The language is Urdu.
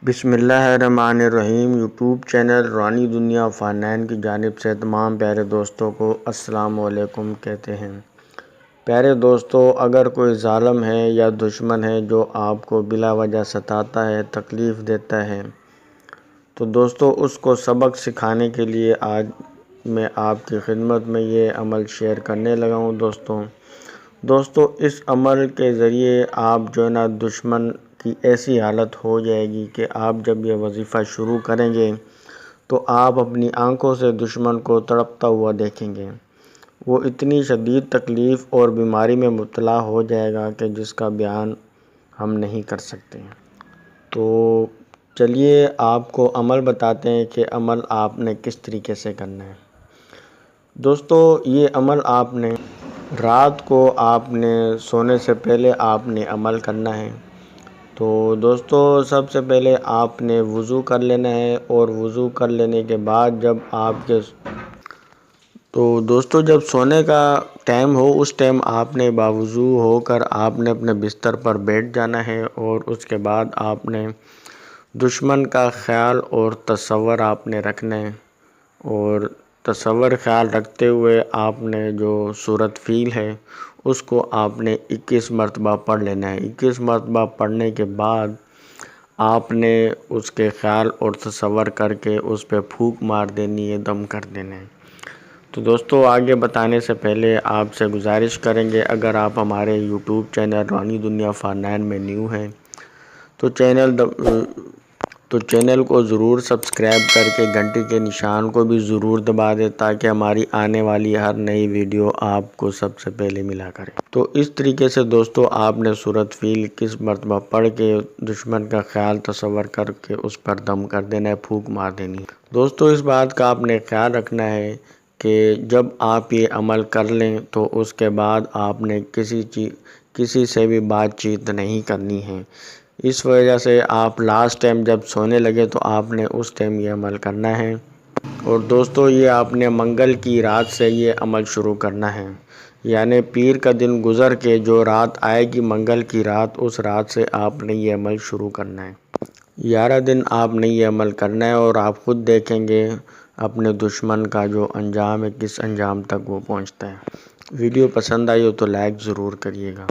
بسم اللہ الرحمن الرحیم۔ یوٹیوب چینل روحانی دنیا فانین کی جانب سے تمام پیارے دوستوں کو السلام علیکم کہتے ہیں۔ پیارے دوستو، اگر کوئی ظالم ہے یا دشمن ہے جو آپ کو بلا وجہ ستاتا ہے، تکلیف دیتا ہے، تو دوستو اس کو سبق سکھانے کے لیے آج میں آپ کی خدمت میں یہ عمل شیئر کرنے لگا ہوں۔ دوستو اس عمل کے ذریعے آپ جو ہے نا دشمن کی ایسی حالت ہو جائے گی کہ آپ جب یہ وظیفہ شروع کریں گے تو آپ اپنی آنکھوں سے دشمن کو تڑپتا ہوا دیکھیں گے۔ وہ اتنی شدید تکلیف اور بیماری میں مبتلا ہو جائے گا کہ جس کا بیان ہم نہیں کر سکتے۔ تو چلیے آپ کو عمل بتاتے ہیں کہ عمل آپ نے کس طریقے سے کرنا ہے۔ دوستو یہ عمل آپ نے رات کو آپ نے سونے سے پہلے آپ نے عمل کرنا ہے۔ تو دوستو سب سے پہلے آپ نے وضو کر لینا ہے، اور وضو کر لینے کے بعد جب سونے کا ٹائم ہو اس ٹائم آپ نے باوضو ہو کر آپ نے اپنے بستر پر بیٹھ جانا ہے، اور اس کے بعد آپ نے دشمن کا خیال اور تصور آپ نے رکھنا ہے، اور تصور خیال رکھتے ہوئے آپ نے جو سورۃ فیل ہے اس کو آپ نے 21 مرتبہ پڑھ لینا ہے۔ 21 مرتبہ پڑھنے کے بعد آپ نے اس کے خیال اور تصور کر کے اس پہ پھونک مار دینی ہے، دم کر دینا ہے۔ تو دوستو آگے بتانے سے پہلے آپ سے گزارش کریں گے، اگر آپ ہمارے یوٹیوب چینل روحانی دنیا فانین میں نیو ہیں تو چینل کو ضرور سبسکرائب کر کے گھنٹی کے نشان کو بھی ضرور دبا دیں تاکہ ہماری آنے والی ہر نئی ویڈیو آپ کو سب سے پہلے ملا کرے۔ تو اس طریقے سے دوستو آپ نے سورۃ فیل 21 مرتبہ پڑھ کے دشمن کا خیال تصور کر کے اس پر دم کر دینا ہے، پھونک مار دینی ہے۔ دوستو اس بات کا آپ نے خیال رکھنا ہے کہ جب آپ یہ عمل کر لیں تو اس کے بعد آپ نے کسی سے بھی بات چیت نہیں کرنی ہے۔ اس وجہ سے آپ لاسٹ ٹائم جب سونے لگے تو آپ نے اس ٹائم یہ عمل کرنا ہے، اور دوستو یہ آپ نے منگل کی رات سے یہ عمل شروع کرنا ہے، یعنی پیر کا دن گزر کے جو رات آئے گی منگل کی رات، اس رات سے آپ نے یہ عمل شروع کرنا ہے۔ 11 دن آپ نے یہ عمل کرنا ہے، اور آپ خود دیکھیں گے اپنے دشمن کا جو انجام ہے کس انجام تک وہ پہنچتا ہے۔ ویڈیو پسند آئی ہو تو لائک ضرور کریے گا۔